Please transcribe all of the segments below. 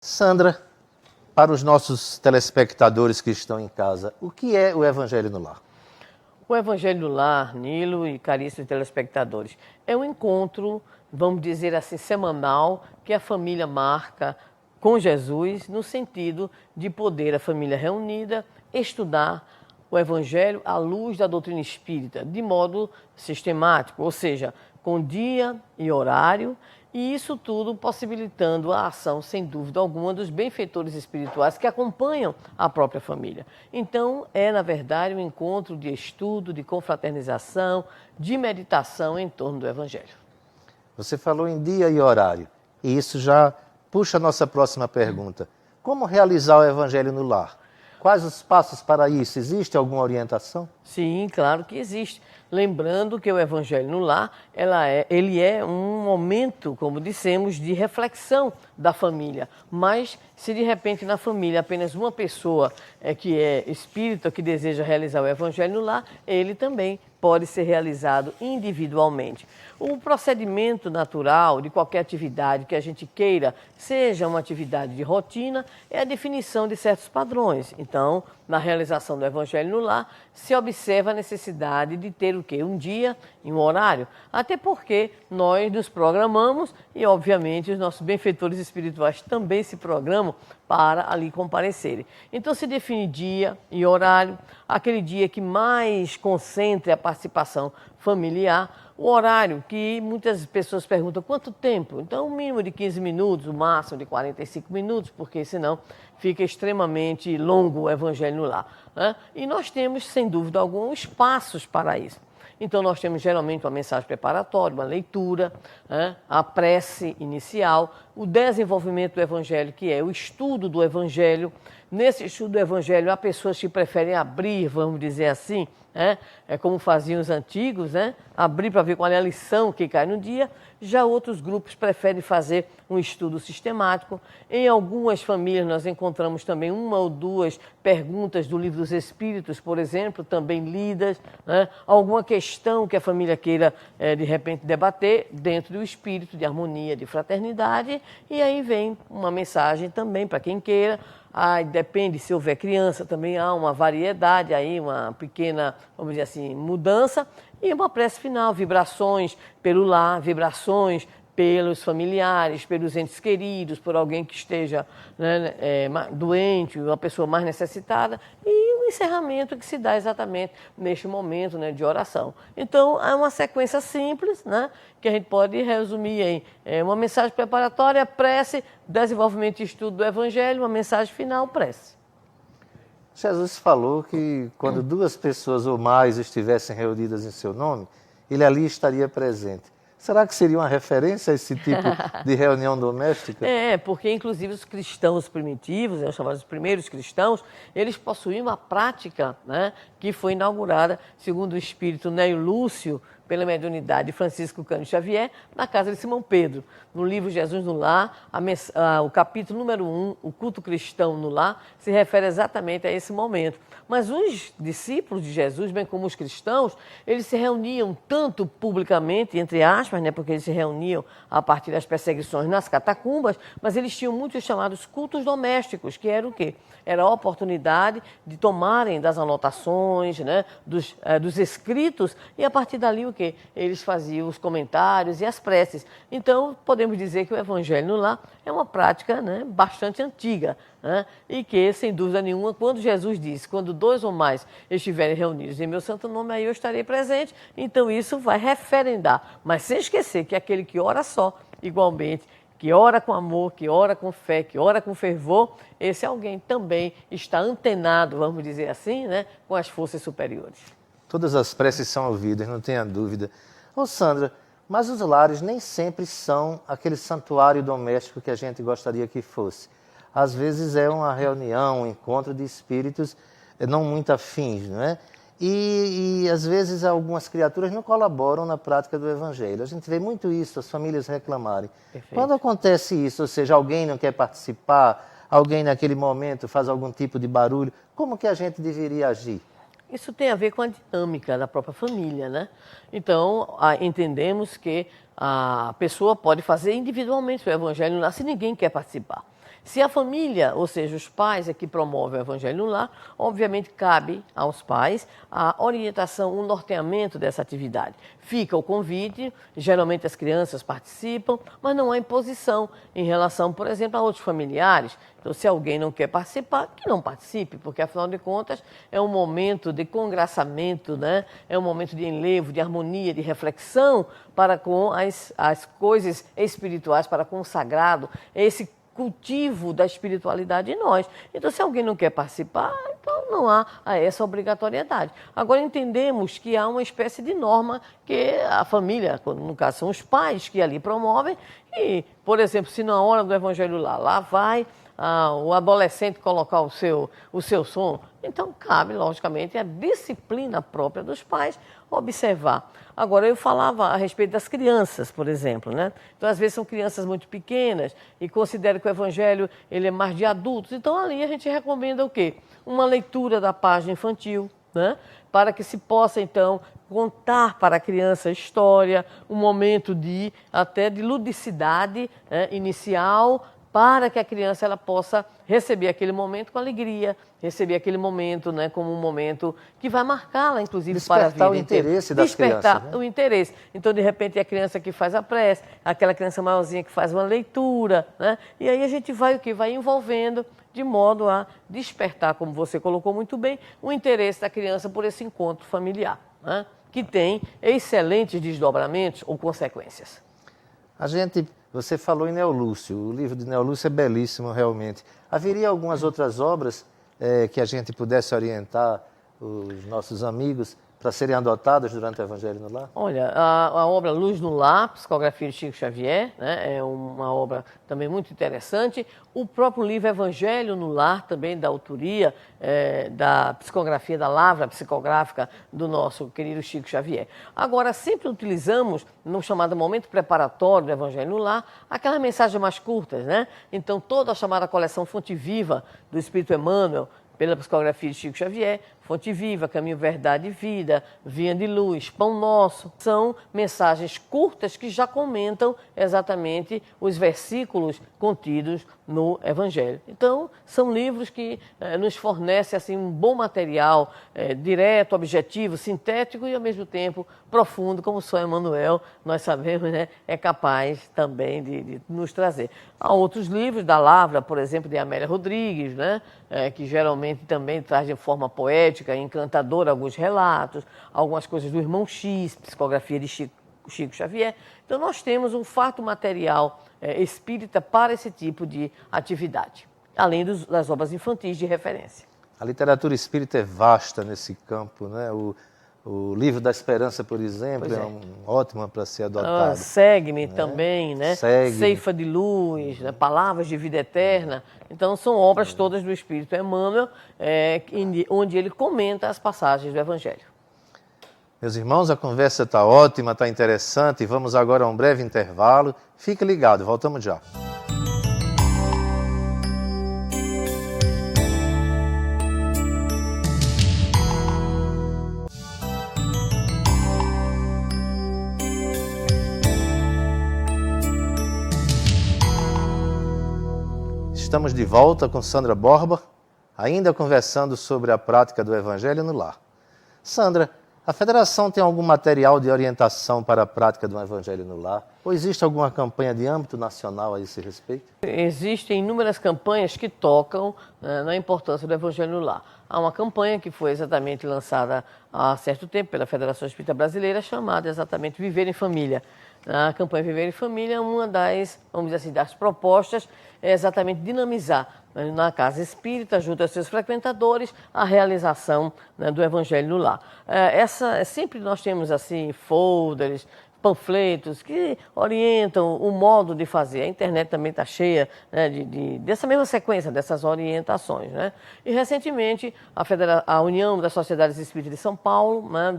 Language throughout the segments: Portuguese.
Sandra, para os nossos telespectadores que estão em casa, o que é o Evangelho no Lar? O Evangelho no Lar, Nilo e caríssimos telespectadores, é um encontro, vamos dizer assim, semanal que a família marca com Jesus, no sentido de poder a família reunida estudar o Evangelho à luz da doutrina espírita, de modo sistemático, ou seja, com dia e horário, e isso tudo possibilitando a ação, sem dúvida alguma, dos benfeitores espirituais que acompanham a própria família. Então, é, na verdade, um encontro de estudo, de confraternização, de meditação em torno do Evangelho. Você falou em dia e horário, e isso já puxa a nossa próxima pergunta. Como realizar o Evangelho no Lar? Quais os passos para isso? Existe alguma orientação? Sim, claro que existe. Lembrando que o Evangelho no Lar, ele é um momento, como dissemos, de reflexão da família. Mas se de repente na família apenas uma pessoa que é espírita, que deseja realizar o Evangelho no Lar, ele também pode ser realizado individualmente. O procedimento natural de qualquer atividade que a gente queira, seja uma atividade de rotina, é a definição de certos padrões. Então, na realização do Evangelho no Lar, se observa a necessidade de ter o quê? Um dia e um horário. Até porque nós nos programamos e, obviamente, os nossos benfeitores espirituais também se programam para ali comparecerem. Então, se define dia e horário, aquele dia que mais concentre a participação familiar, o horário que muitas pessoas perguntam quanto tempo? Então, o mínimo de 15 minutos, o máximo de 45 minutos, porque senão fica extremamente longo o Evangelho no Lar, né? E nós temos, sem dúvida alguma, espaços para isso. Então, nós temos geralmente uma mensagem preparatória, uma leitura, né? A prece inicial, o desenvolvimento do Evangelho, que é o estudo do Evangelho. Nesse estudo do Evangelho, há pessoas que preferem abrir, vamos dizer assim, né? É como faziam os antigos, né? Abrir para ver qual é a lição que cai no dia. Já outros grupos preferem fazer um estudo sistemático. Em algumas famílias nós encontramos também uma ou duas perguntas do Livro dos Espíritos, por exemplo, também lidas, né? Alguma questão que a família queira, de repente, debater dentro do espírito de harmonia, de fraternidade, e aí vem uma mensagem também para quem queira. Depende, se houver criança, também há uma variedade aí, uma pequena, vamos dizer assim, mudança, e uma prece final, vibrações pelo lar, vibrações pelos familiares, pelos entes queridos, por alguém que esteja, né, doente, uma pessoa mais necessitada, e o encerramento que se dá exatamente neste momento, né, de oração. Então, é uma sequência simples, né, que a gente pode resumir em uma mensagem preparatória, prece, desenvolvimento e estudo do Evangelho, uma mensagem final, prece. Jesus falou que quando duas pessoas ou mais estivessem reunidas em seu nome, ele ali estaria presente. Será que seria uma referência a esse tipo de reunião doméstica? Porque inclusive os cristãos primitivos, os chamados primeiros cristãos, eles possuíam uma prática, né, que foi inaugurada, segundo o espírito Nélio Lúcio, pela mediunidade de Francisco Cândido Xavier, na casa de Simão Pedro. No livro Jesus no Lar, o capítulo número 1, o culto cristão no lar, se refere exatamente a esse momento. Mas os discípulos de Jesus, bem como os cristãos, eles se reuniam tanto publicamente, entre aspas, né, porque eles se reuniam a partir das perseguições nas catacumbas, mas eles tinham muitos chamados cultos domésticos, que era o quê? Era a oportunidade de tomarem das anotações, né, dos escritos, e a partir dali o quê? Eles faziam os comentários e as preces. Então, podemos dizer que o Evangelho no Lar é uma prática, né, bastante antiga, né, e que, sem dúvida nenhuma, quando Jesus disse, quando dois ou mais estiverem reunidos em meu santo nome, aí eu estarei presente, então isso vai referendar. Mas sem esquecer que aquele que ora só, igualmente, que ora com amor, que ora com fé, que ora com fervor, esse alguém também está antenado, vamos dizer assim, né, com as forças superiores. Todas as preces são ouvidas, não tenha dúvida. Ô Sandra, mas os lares nem sempre são aquele santuário doméstico que a gente gostaria que fosse. Às vezes é uma reunião, um encontro de espíritos não muito afins, não é? E às vezes algumas criaturas não colaboram na prática do Evangelho. A gente vê muito isso, as famílias reclamarem. Perfeito. Quando acontece isso, ou seja, alguém não quer participar, alguém naquele momento faz algum tipo de barulho, como que a gente deveria agir? Isso tem a ver com a dinâmica da própria família, né? Então, entendemos que a pessoa pode fazer individualmente o Evangelho lá se ninguém quer participar. Se a família, ou seja, os pais é que promovem o Evangelho no Lar, obviamente cabe aos pais a orientação, o norteamento dessa atividade. Fica o convite, geralmente as crianças participam, mas não há imposição em relação, por exemplo, a outros familiares. Então, se alguém não quer participar, que não participe, porque, afinal de contas, é um momento de congraçamento, né? É um momento de enlevo, de harmonia, de reflexão para com as coisas espirituais, para com o sagrado, esse cultivo da espiritualidade em nós. Então, se alguém não quer participar, então não há essa obrigatoriedade. Agora, entendemos que há uma espécie de norma que a família, no caso são os pais que ali promovem, e, por exemplo, se na hora do Evangelho lá vai o adolescente colocar o seu som, então cabe, logicamente, a disciplina própria dos pais observar. Agora, eu falava a respeito das crianças, por exemplo, né? Então, às vezes, são crianças muito pequenas e consideram que o Evangelho ele é mais de adultos. Então, ali a gente recomenda o quê? Uma leitura da página infantil, né? Para que se possa, então, contar para a criança a história, um momento até de ludicidade, né, inicial, para que a criança ela possa receber aquele momento com alegria, receber aquele momento, né, como um momento que vai marcá-la, inclusive, para a vida Despertar o interesse das crianças. Despertar o interesse. Então, de repente, é a criança que faz a prece, aquela criança maiorzinha que faz uma leitura, né? E aí a gente vai o quê? Vai envolvendo de modo a despertar, como você colocou muito bem, o interesse da criança por esse encontro familiar, né? Que tem excelentes desdobramentos ou consequências. Você falou em Neo Lúcio, o livro de Neo Lúcio é belíssimo realmente. Haveria algumas outras obras que a gente pudesse orientar os nossos amigos para serem adotadas durante o Evangelho no Lar? Olha, a obra Luz no Lar, psicografia de Chico Xavier, né, é uma obra também muito interessante. O próprio livro Evangelho no Lar, também da autoria da psicografia, da lavra psicográfica do nosso querido Chico Xavier. Agora, sempre utilizamos, no chamado momento preparatório do Evangelho no Lar, aquelas mensagens mais curtas, né? Então, toda a chamada coleção Fonte Viva do Espírito Emmanuel, pela psicografia de Chico Xavier, Fonte Viva, Caminho, Verdade e Vida, Vinha de Luz, Pão Nosso. São mensagens curtas que já comentam exatamente os versículos contidos no Evangelho. Então, são livros que nos fornecem assim, um bom material, direto, objetivo, sintético e, ao mesmo tempo, profundo, como só Emmanuel, nós sabemos, né, é capaz também de nos trazer. Há outros livros da Lavra, por exemplo, de Amélia Rodrigues, né, que geralmente também traz de forma poética, encantadora, alguns relatos, algumas coisas do Irmão X, psicografia de Chico Xavier. Então, nós temos um farto material espírita para esse tipo de atividade, além das obras infantis de referência. A literatura espírita é vasta nesse campo, né? O Livro da Esperança, por exemplo, é um ótimo para ser adotado. Segue-me, né? Também, né? Segue-me. Ceifa de Luz, né? Palavras de Vida Eterna. Então, são obras todas do Espírito Emmanuel, onde ele comenta as passagens do Evangelho. Meus irmãos, a conversa está ótima, está interessante. Vamos agora a um breve intervalo. Fique ligado, voltamos já. Estamos de volta com Sandra Borba, ainda conversando sobre a prática do Evangelho no Lar. Sandra, a Federação tem algum material de orientação para a prática do Evangelho no Lar? Ou existe alguma campanha de âmbito nacional a esse respeito? Existem inúmeras campanhas que tocam na importância do Evangelho no Lar. Há uma campanha que foi exatamente lançada há certo tempo pela Federação Espírita Brasileira, chamada exatamente Viver em Família. A campanha Viver em Família, uma das, vamos dizer assim, das propostas é exatamente dinamizar na casa espírita, junto aos seus frequentadores, a realização, né, do Evangelho no Lar. Sempre nós temos assim folders, panfletos que orientam o modo de fazer. A internet também está cheia, né, dessa mesma sequência, dessas orientações, né? E, recentemente, a União das Sociedades Espíritas de São Paulo, né,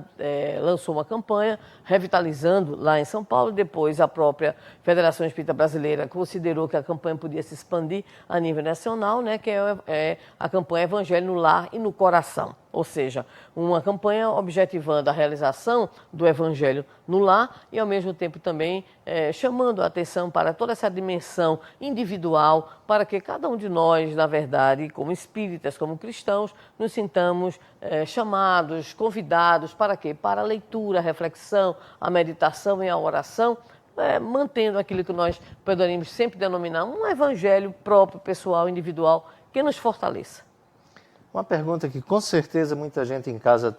lançou uma campanha revitalizando lá em São Paulo. Depois, a própria Federação Espírita Brasileira considerou que a campanha podia se expandir a nível nacional, né, que é a campanha Evangelho no Lar e no Coração. ou seja, uma campanha objetivando a realização do Evangelho no lar e, ao mesmo tempo, também chamando a atenção para toda essa dimensão individual, para que cada um de nós, na verdade, como espíritas, como cristãos, nos sintamos chamados, convidados, para quê? Para a leitura, a reflexão, a meditação e a oração, mantendo aquilo que nós poderíamos sempre denominar um evangelho próprio, pessoal, individual, que nos fortaleça. Uma pergunta que com certeza muita gente em casa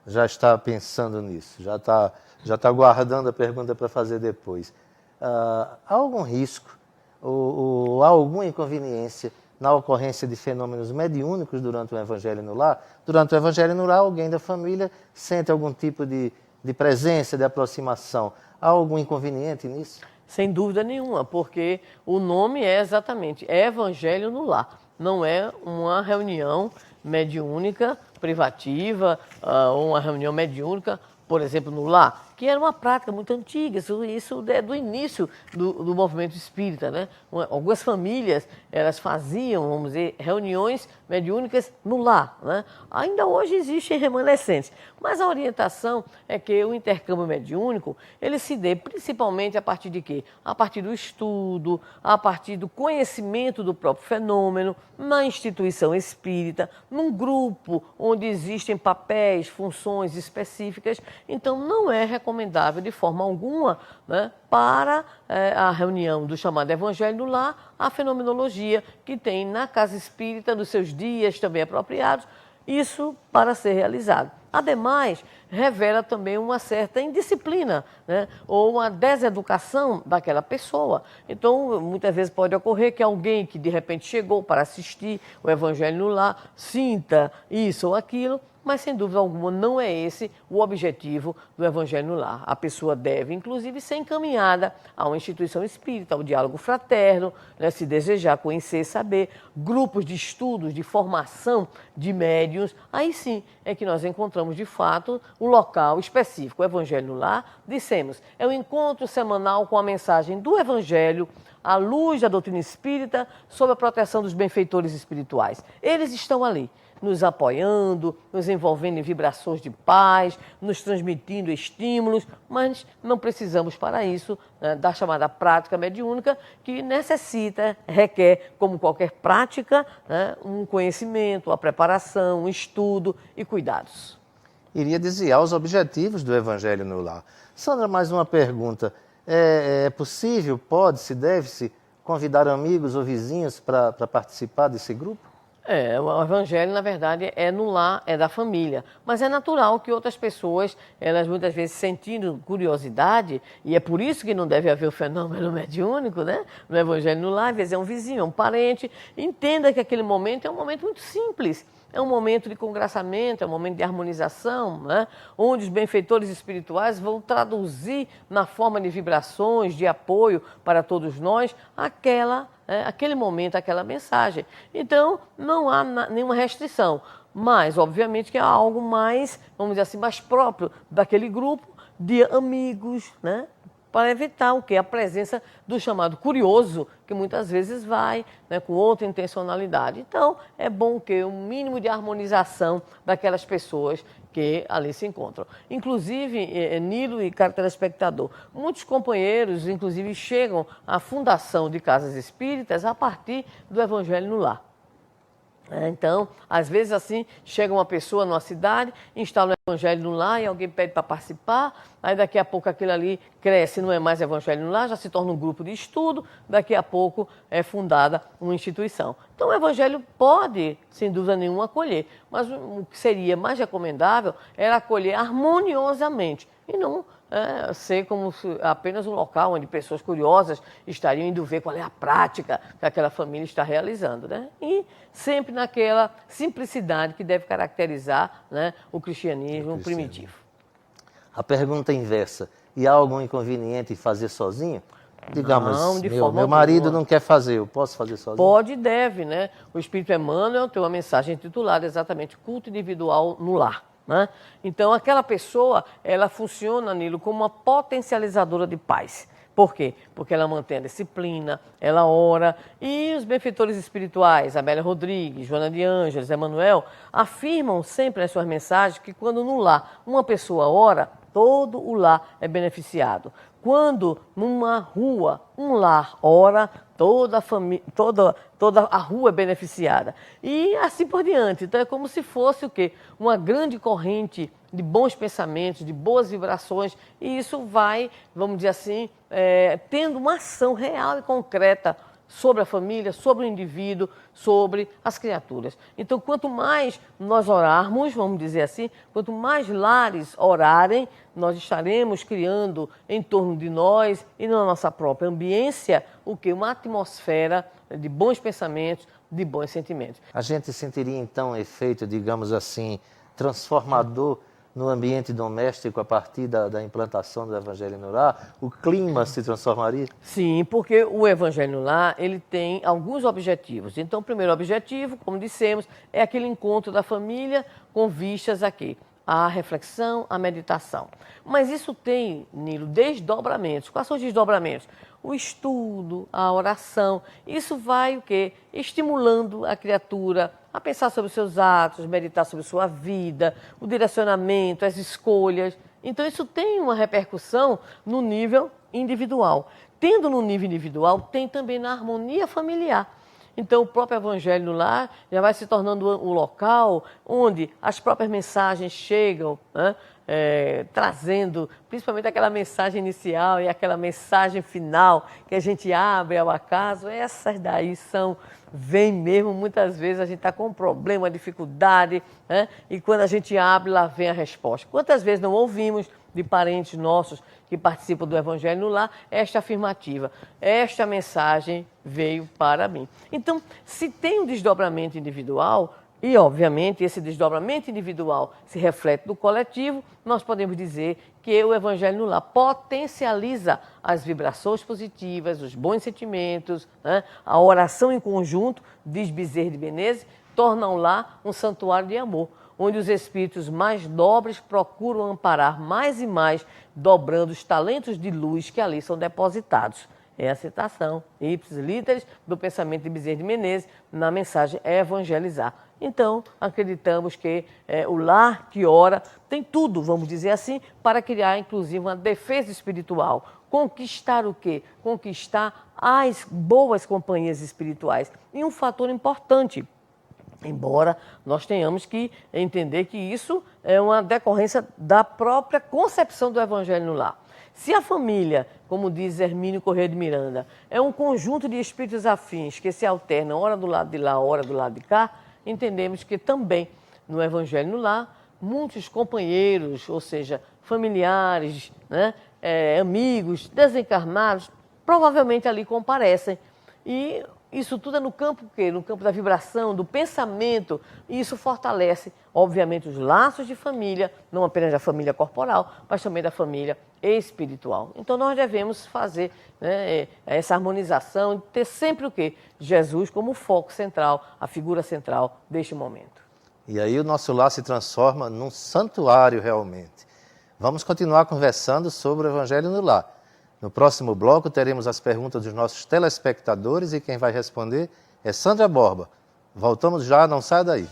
já está pensando nisso, já está guardando a pergunta para fazer depois. Há algum risco ou há alguma inconveniência na ocorrência de fenômenos mediúnicos durante o Evangelho no Lar? Durante o Evangelho no Lar, alguém da família sente algum tipo de presença, de aproximação. Há algum inconveniente nisso? Sem dúvida nenhuma, porque o nome é exatamente Evangelho no Lar. Não é uma reunião mediúnica, privativa, ou uma reunião mediúnica, por exemplo, no lar, que era uma prática muito antiga, isso é do início do movimento espírita, né? Algumas famílias, elas faziam, vamos dizer, reuniões mediúnicas no lar, né? Ainda hoje existem remanescentes, mas a orientação é que o intercâmbio mediúnico, ele se dê principalmente a partir de quê? A partir do estudo, a partir do conhecimento do próprio fenômeno, na instituição espírita, num grupo onde existem papéis, funções específicas. Então, não é recomendável de forma alguma, né, para a reunião do chamado Evangelho no Lar, a fenomenologia que tem na casa espírita, nos seus dias também apropriados, isso para ser realizado. Ademais, revela também uma certa indisciplina, né, ou uma deseducação daquela pessoa. Então, muitas vezes pode ocorrer que alguém que de repente chegou para assistir o Evangelho no Lar sinta isso ou aquilo, mas sem dúvida alguma não é esse o objetivo do Evangelho no Lar. A pessoa deve, inclusive, ser encaminhada a uma instituição espírita, ao diálogo fraterno, né, se desejar conhecer, saber, grupos de estudos, de formação de médiuns. Aí sim é que nós encontramos, de fato, o local específico. O Evangelho no Lar, dissemos, é um encontro semanal com a mensagem do Evangelho, à luz da doutrina espírita, sob a proteção dos benfeitores espirituais. Eles estão ali, nos apoiando, nos envolvendo em vibrações de paz, nos transmitindo estímulos, mas não precisamos para isso, né, da chamada prática mediúnica, que requer, como qualquer prática, né, um conhecimento, a preparação, um estudo e cuidados. Iria desviar os objetivos do Evangelho no Lar. Sandra, mais uma pergunta. É possível, pode-se, deve-se convidar amigos ou vizinhos para participar desse grupo? O Evangelho, na verdade, é no lar, é da família. Mas é natural que outras pessoas, elas muitas vezes sentindo curiosidade, e é por isso que não deve haver o fenômeno mediúnico, né? No Evangelho no lar, às vezes é um vizinho, é um parente, entenda que aquele momento é um momento muito simples. É um momento de congraçamento, é um momento de harmonização, né? Onde os benfeitores espirituais vão traduzir na forma de vibrações, de apoio para todos nós, aquele momento, aquela mensagem. Então, não há nenhuma restrição, mas, obviamente, que é algo mais, vamos dizer assim, mais próprio daquele grupo de amigos, né? Para evitar o quê? A presença do chamado curioso, que muitas vezes vai, né, com outra intencionalidade. Então, é bom que um mínimo de harmonização daquelas pessoas que ali se encontram. Inclusive, Nilo e caro telespectador, muitos companheiros, inclusive, chegam à fundação de casas espíritas a partir do Evangelho no Lar. Então, às vezes assim, chega uma pessoa numa cidade, instala o Evangelho no Lar e alguém pede para participar, aí daqui a pouco aquilo ali cresce, não é mais Evangelho no Lar, já se torna um grupo de estudo, daqui a pouco é fundada uma instituição. Então o Evangelho pode, sem dúvida nenhuma, acolher, mas o que seria mais recomendável era acolher harmoniosamente e não ser como apenas um local onde pessoas curiosas estariam indo ver qual é a prática que aquela família está realizando, né? E sempre naquela simplicidade que deve caracterizar, né, o cristianismo primitivo. A pergunta inversa, e há algum inconveniente em fazer sozinho? Digamos, não, de forma meu marido alguma. não quer fazer, eu posso fazer sozinho? Pode e deve, né? O Espírito Emmanuel tem uma mensagem intitulada exatamente Culto Individual no Lar. Né? Então, aquela pessoa, ela funciona, Nilo, como uma potencializadora de paz. Por quê? Porque ela mantém a disciplina, ela ora. E os benfeitores espirituais, Amélia Rodrigues, Joana de Ângeles, Emanuel, afirmam sempre nas suas mensagens que quando no lar uma pessoa ora, todo o lar é beneficiado. Quando numa rua um lar ora, toda a rua é beneficiada. E assim por diante. Então é como se fosse o quê? Uma grande corrente de bons pensamentos, de boas vibrações, e isso vai, vamos dizer assim, tendo uma ação real e concreta sobre a família, sobre o indivíduo, sobre as criaturas. Então, quanto mais nós orarmos, vamos dizer assim, quanto mais lares orarem, nós estaremos criando em torno de nós e na nossa própria ambiência o que? Uma atmosfera de bons pensamentos, de bons sentimentos. A gente sentiria então um efeito, digamos assim, transformador no ambiente doméstico a partir da implantação do Evangelho no Lar? O clima se transformaria? Sim, porque o Evangelho no Lar, ele tem alguns objetivos. Então, o primeiro objetivo, como dissemos, é aquele encontro da família com vistas aqui, à reflexão, à meditação. Mas isso tem, Nilo, desdobramentos. Quais são os desdobramentos? O estudo, a oração. Isso vai o quê? Estimulando a criatura a pensar sobre os seus atos, meditar sobre sua vida, o direcionamento, as escolhas. Então, isso tem uma repercussão no nível individual. Tendo no nível individual, tem também na harmonia familiar. Então, o próprio Evangelho no Lar já vai se tornando o local onde as próprias mensagens chegam, né? Trazendo principalmente aquela mensagem inicial e aquela mensagem final que a gente abre ao acaso. Essas daí vem mesmo, muitas vezes a gente está com um problema, uma dificuldade, né? E quando a gente abre, lá vem a resposta. Quantas vezes não ouvimos de parentes nossos que participam do Evangelho no Lar esta afirmativa: esta mensagem veio para mim. Então, se tem um desdobramento individual, e obviamente esse desdobramento individual se reflete no coletivo, nós podemos dizer que o Evangelho no Lar potencializa as vibrações positivas, os bons sentimentos, né? A oração em conjunto, diz Bezerra de Menezes, torna o lar um santuário de amor, onde os espíritos mais nobres procuram amparar mais e mais, dobrando os talentos de luz que ali são depositados. É a citação, ipsis literis, do pensamento de Bezerra de Menezes, na mensagem Evangelizar. Então, acreditamos que o lar que ora tem tudo, vamos dizer assim, para criar, inclusive, uma defesa espiritual. Conquistar o quê? Conquistar as boas companhias espirituais. E um fator importante, embora nós tenhamos que entender que isso é uma decorrência da própria concepção do Evangelho no Lar. Se a família, como diz Hermínio Corrêa de Miranda, é um conjunto de espíritos afins que se alternam, ora do lado de lá, ora do lado de cá, entendemos que também no Evangelho no Lar, muitos companheiros, ou seja, familiares, né, amigos, desencarnados, provavelmente ali comparecem. E isso tudo é no campo quê? No campo da vibração, do pensamento, e isso fortalece, obviamente, os laços de família, não apenas da família corporal, mas também da família espiritual. Então, nós devemos fazer, né, essa harmonização, ter sempre o quê? Jesus como foco central, a figura central deste momento. E aí o nosso lar se transforma num santuário realmente. Vamos continuar conversando sobre o Evangelho no Lar. No próximo bloco teremos as perguntas dos nossos telespectadores e quem vai responder é Sandra Borba. Voltamos já, não saia daí.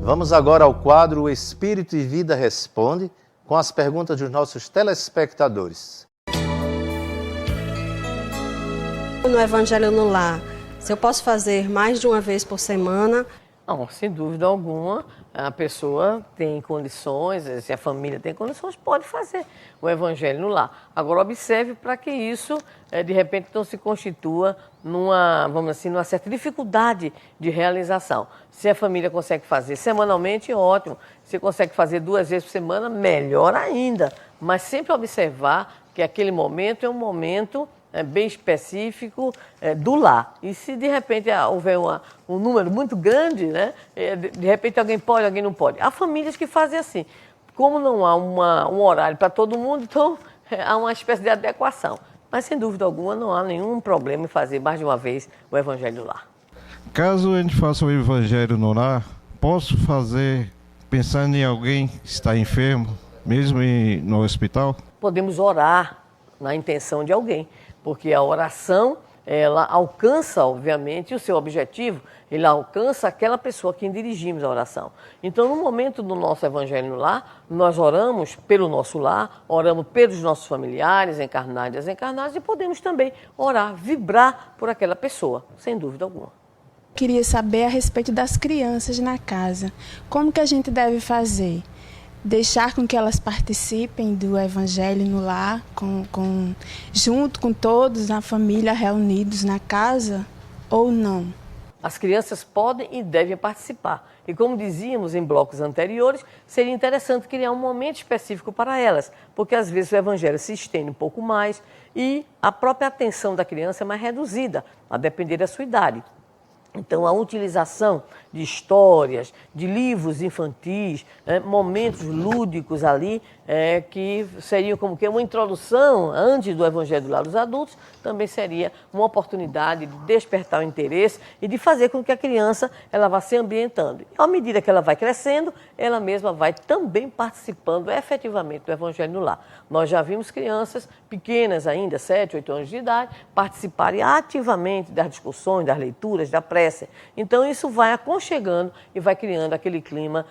Vamos agora ao quadro O Espírito e Vida Responde, com as perguntas dos nossos telespectadores. No Evangelho no Lar, se eu posso fazer mais de uma vez por semana? Não, sem dúvida alguma, a pessoa tem condições, se a família tem condições, pode fazer o Evangelho no Lar. Agora, observe para que isso, de repente, não se constitua vamos assim, numa certa dificuldade de realização. Se a família consegue fazer semanalmente, ótimo. Se consegue fazer 2 vezes por semana, melhor ainda. Mas sempre observar que aquele momento é um momento bem específico do lar. E se de repente houver um número muito grande, né, de repente alguém pode, alguém não pode. Há famílias que fazem assim. Como não há um horário para todo mundo, então há uma espécie de adequação. Mas, sem dúvida alguma, não há nenhum problema em fazer mais de uma vez o Evangelho no Lar. Caso a gente faça o Evangelho no Lar, posso fazer pensando em alguém que está enfermo, mesmo no hospital? Podemos orar na intenção de alguém, porque a oração, ela alcança, obviamente, o seu objetivo, ele alcança aquela pessoa a quem dirigimos a oração. Então, no momento do nosso Evangelho no Lar, nós oramos pelo nosso lar, oramos pelos nossos familiares, encarnados e desencarnados, e podemos também orar, vibrar por aquela pessoa, sem dúvida alguma. Queria saber a respeito das crianças na casa. Como que a gente deve fazer? Deixar com que elas participem do Evangelho no Lar, junto com todos na família reunidos na casa, ou não? As crianças podem e devem participar. E como dizíamos em blocos anteriores, seria interessante criar um momento específico para elas, porque às vezes o Evangelho se estende um pouco mais e a própria atenção da criança é mais reduzida, a depender da sua idade. Então, a utilização de histórias, de livros infantis, momentos lúdicos ali, que seriam como que uma introdução antes do Evangelho do Lar dos Adultos, também seria uma oportunidade de despertar o interesse e de fazer com que a criança ela vá se ambientando. E, à medida que ela vai crescendo, ela mesma vai também participando efetivamente do Evangelho no Lar. Nós já vimos crianças pequenas ainda, 7, 8 anos de idade, participarem ativamente das discussões, das leituras, da prece. Então, isso vai aconchegando e vai criando aquele clima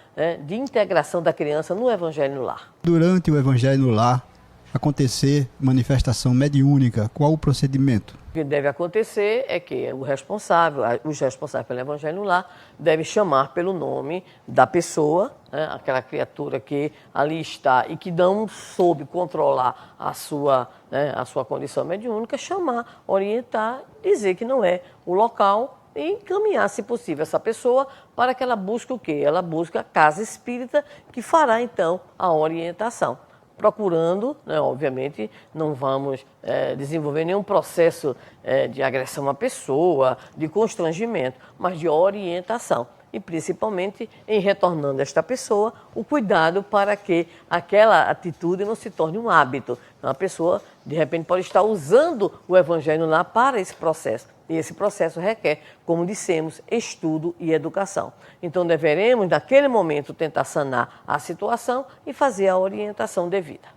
de integração da criança no Evangelho no Lar. Durante o Evangelho no Lar, acontecer manifestação mediúnica, qual o procedimento? O que deve acontecer é que os responsáveis pelo Evangelho no Lar devem chamar pelo nome da pessoa, aquela criatura que ali está e que não soube controlar a sua condição mediúnica, chamar, orientar, dizer que não é o local e encaminhar, se possível, essa pessoa para que ela busque o quê? Ela busca a casa espírita que fará, então, a orientação. Procurando, obviamente, não vamos desenvolver nenhum processo de agressão à pessoa, de constrangimento, mas de orientação. E, principalmente, em retornando esta pessoa, o cuidado para que aquela atitude não se torne um hábito. Então, a pessoa, de repente, pode estar usando o Evangelho lá para esse processo. E esse processo requer, como dissemos, estudo e educação. Então, deveremos, naquele momento, tentar sanar a situação e fazer a orientação devida.